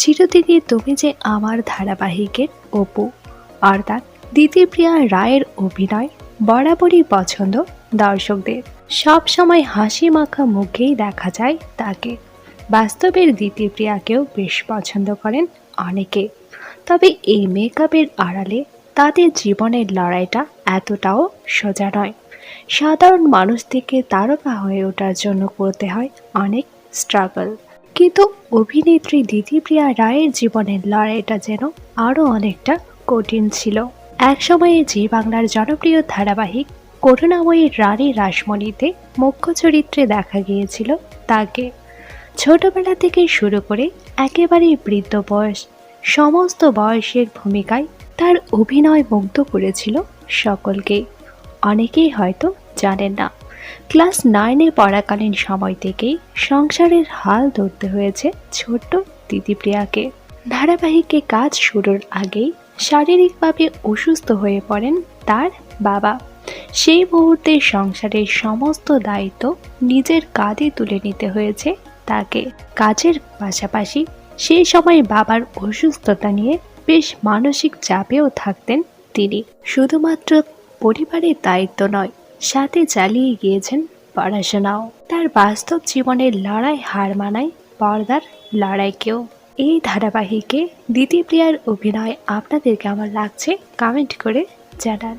চিরদিনই তুমি যে আমার ধারাবাহিকের অপু, অর্থাৎ দিতিপ্রিয়া রায়ের অভিনয় বরাবরই পছন্দ দর্শকদের। সব সময় হাসি মাখা মুখেই দেখা যায় তাকে। বাস্তবের দিতিপ্রিয়াকেও বেশ পছন্দ করেন অনেকে। তবে এই মেকআপের আড়ালে তাদের জীবনের লড়াইটা এতটাও সোজা নয়। সাধারণ মানুষ থেকে তারকা হয়ে ওঠার জন্য করতে হয় অনেক স্ট্রাগল। কিন্তু অভিনেত্রী দিতিপ্রিয়া রায়ের জীবনের লড়াইটা যেন আরও অনেকটা কঠিন ছিল। একসময়ে জি বাংলার জনপ্রিয় ধারাবাহিক করুণাময়ী রানী রাসমণিতে মুখ্য চরিত্রে দেখা গিয়েছিল তাকে। ছোটবেলা থেকে শুরু করে একেবারেই বৃদ্ধ বয়স, সমস্ত বয়সের ভূমিকায় তার অভিনয় মুগ্ধ করেছিল সকলকেই। অনেকেই হয়তো জানেন না, ক্লাস 9-এ পড়াকালীন সময় থেকেই সংসারের হাল ধরতে হয়েছে ছোট্ট দিদিপ্রিয়াকে। ধারাবাহিকে কাজ শুরুর আগেই শারীরিকভাবে অসুস্থ হয়ে পড়েন তার বাবা। সেই মুহূর্তে সংসারের সমস্ত দায়িত্ব নিজের কাঁধে তুলে নিতে হয়েছে তাকে। কাজের পাশাপাশি সেই সময় বাবার অসুস্থতা নিয়ে বেশ মানসিক চাপেও থাকতেন তিনি। শুধুমাত্র পরিবারের দায়িত্ব নয়, সাথে চালিয়ে গিয়েছেন পড়াশোনাও। তার বাস্তব জীবনের লড়াই হার মানায় পর্দার লড়াইকেও। এই ধারাবাহিকে দিতিপ্রিয়ার অভিনয় আপনাদের কেমন লাগছে কমেন্ট করে জানান।